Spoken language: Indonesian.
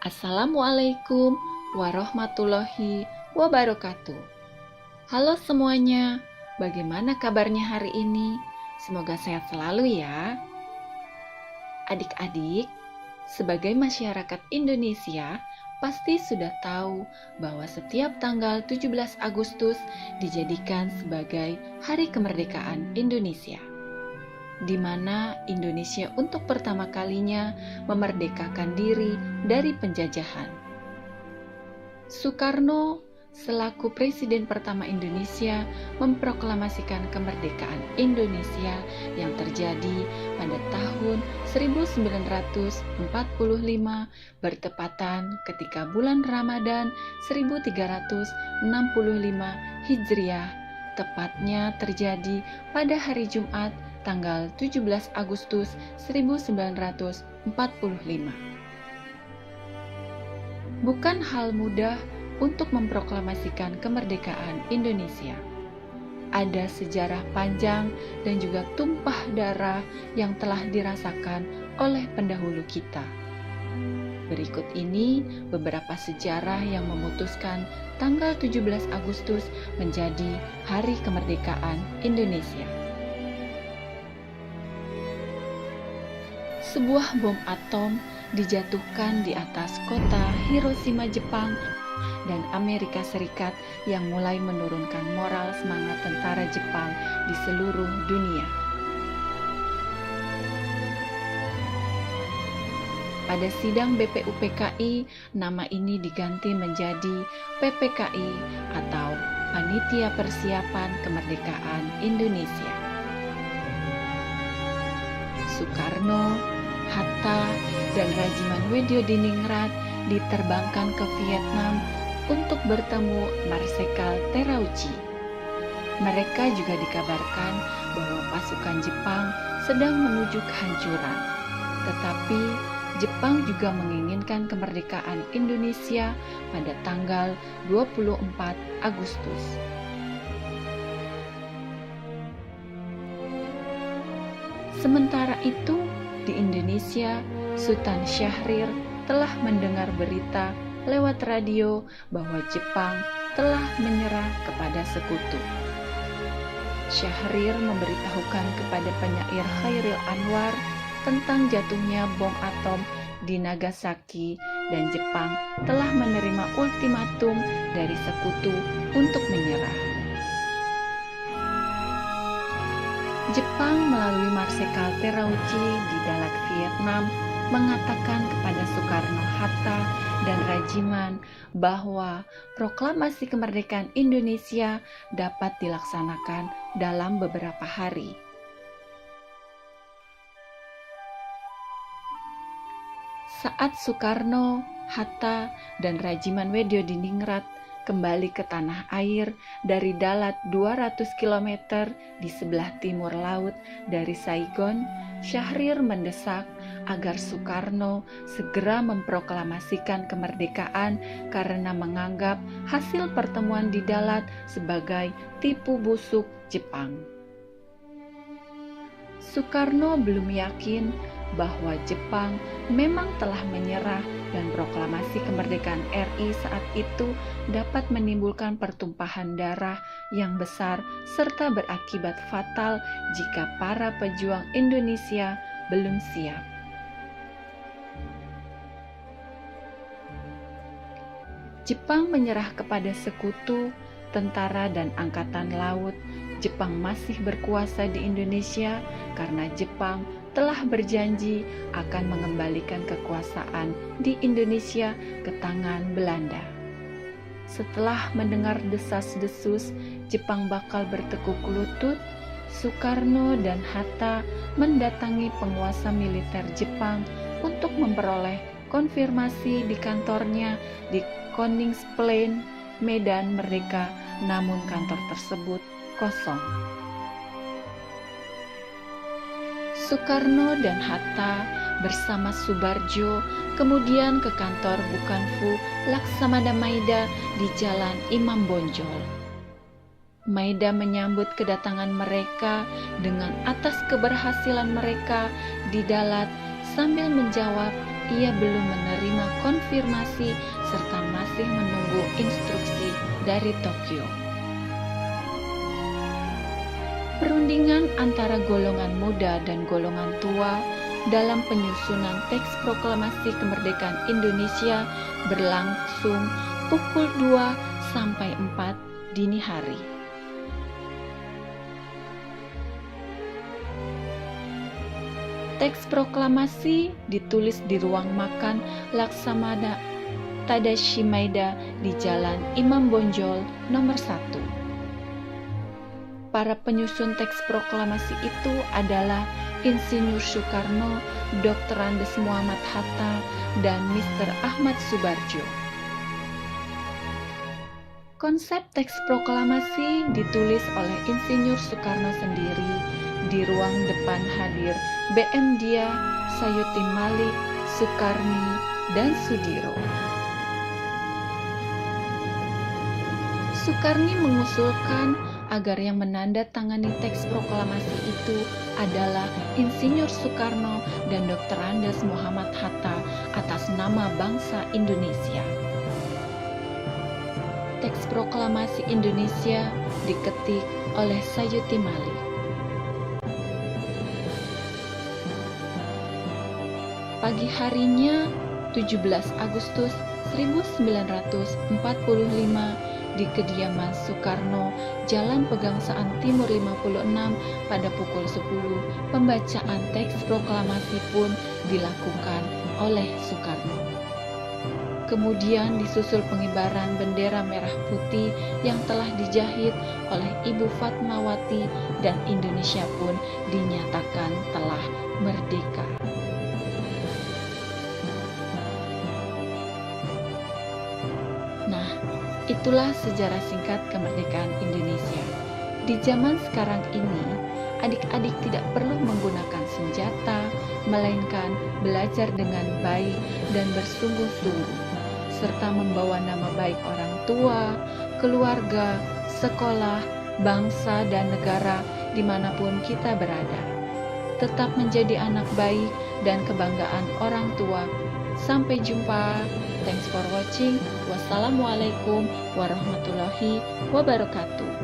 Assalamualaikum warahmatullahi wabarakatuh. Halo semuanya, bagaimana kabarnya hari ini? Semoga sehat selalu ya. Adik-adik, sebagai masyarakat Indonesia, pasti sudah tahu bahwa setiap tanggal 17 Agustus dijadikan sebagai Hari Kemerdekaan Indonesia, di mana Indonesia untuk pertama kalinya memerdekakan diri dari penjajahan. Soekarno selaku Presiden pertama Indonesia memproklamasikan kemerdekaan Indonesia yang terjadi pada tahun 1945 bertepatan ketika bulan Ramadan 1365 Hijriah, tepatnya terjadi pada hari Jumat tanggal 17 Agustus 1945. Bukan hal mudah untuk memproklamasikan kemerdekaan Indonesia. Ada sejarah panjang dan juga tumpah darah yang telah dirasakan oleh pendahulu kita. Berikut ini beberapa sejarah yang memutuskan tanggal 17 Agustus menjadi Hari Kemerdekaan Indonesia. Sebuah bom atom dijatuhkan di atas kota Hiroshima, Jepang, dan Amerika Serikat yang mulai menurunkan moral semangat tentara Jepang di seluruh dunia. Pada sidang BPUPKI, nama ini diganti menjadi PPKI atau Panitia Persiapan Kemerdekaan Indonesia. Soekarno, Hatta, dan Rajiman Weddiodiningrat diterbangkan ke Vietnam untuk bertemu Marsekal Terauchi. Mereka juga dikabarkan bahwa pasukan Jepang sedang menuju kehancuran. Tetapi Jepang juga menginginkan kemerdekaan Indonesia pada tanggal 24 Agustus. Sementara itu, di Indonesia, Sultan Syahrir telah mendengar berita lewat radio bahwa Jepang telah menyerah kepada sekutu. Syahrir memberitahukan kepada penyair Chairil Anwar tentang jatuhnya bom atom di Nagasaki dan Jepang telah menerima ultimatum dari sekutu untuk menyerah. Jepang melalui Marsekal Terauchi di Dalat, Vietnam, mengatakan kepada Soekarno-Hatta dan Rajiman bahwa proklamasi kemerdekaan Indonesia dapat dilaksanakan dalam beberapa hari. Saat Soekarno, Hatta, dan Rajiman Weddiodiningrat kembali ke tanah air dari Dalat 200 km di sebelah timur laut dari Saigon, Syahrir mendesak agar Soekarno segera memproklamasikan kemerdekaan karena menganggap hasil pertemuan di Dalat sebagai tipu busuk Jepang. Soekarno belum yakin bahwa Jepang memang telah menyerah dan proklamasi kemerdekaan RI saat itu dapat menimbulkan pertumpahan darah yang besar serta berakibat fatal jika para pejuang Indonesia belum siap. Jepang menyerah kepada sekutu, tentara dan angkatan laut. Jepang masih berkuasa di Indonesia karena Jepang telah berjanji akan mengembalikan kekuasaan di Indonesia ke tangan Belanda. Setelah mendengar desas-desus Jepang bakal bertekuk lutut, Soekarno dan Hatta mendatangi penguasa militer Jepang untuk memperoleh konfirmasi di kantornya di Koningsplein, Medan Merdeka, namun kantor tersebut kosong. Soekarno dan Hatta bersama Subarjo kemudian ke kantor Bukanfu Laksamana Maida di Jalan Imam Bonjol. Maida menyambut kedatangan mereka dengan atas keberhasilan mereka di Dalat sambil menjawab ia belum menerima konfirmasi serta masih menunggu instruksi dari Tokyo. Perundingan antara golongan muda dan golongan tua dalam penyusunan teks proklamasi kemerdekaan Indonesia berlangsung pukul 2 sampai 4 dini hari. Teks proklamasi ditulis di ruang makan Laksamana Tadashi Maeda di Jalan Imam Bonjol nomor 1. Para penyusun teks proklamasi itu adalah Insinyur Soekarno, Dr. Andes Muhammad Hatta, dan Mr. Ahmad Subarjo. Konsep teks proklamasi ditulis oleh Insinyur Soekarno sendiri. Di ruang depan hadir BM Dia, Sayuti Malik, Soekarni, dan Sudiro. Soekarni mengusulkan agar yang menandatangani teks proklamasi itu adalah Insinyur Soekarno dan Dr. Andes Muhammad Hatta atas nama bangsa Indonesia. Teks proklamasi Indonesia diketik oleh Sayuti Malik. Pagi harinya 17 Agustus 1945 di kediaman Soekarno, Jalan Pegangsaan Timur 56 pada pukul 10, pembacaan teks proklamasi pun dilakukan oleh Soekarno. Kemudian disusul pengibaran bendera merah putih yang telah dijahit oleh Ibu Fatmawati dan Indonesia pun dinyatakan telah merdeka. Nah, itulah sejarah singkat kemerdekaan Indonesia. Di zaman sekarang ini, adik-adik tidak perlu menggunakan senjata, melainkan belajar dengan baik dan bersungguh-sungguh, serta membawa nama baik orang tua, keluarga, sekolah, bangsa, dan negara dimanapun kita berada. Tetap menjadi anak baik dan kebanggaan orang tua. Sampai jumpa. Thanks for watching. Wassalamualaikum warahmatullahi wabarakatuh.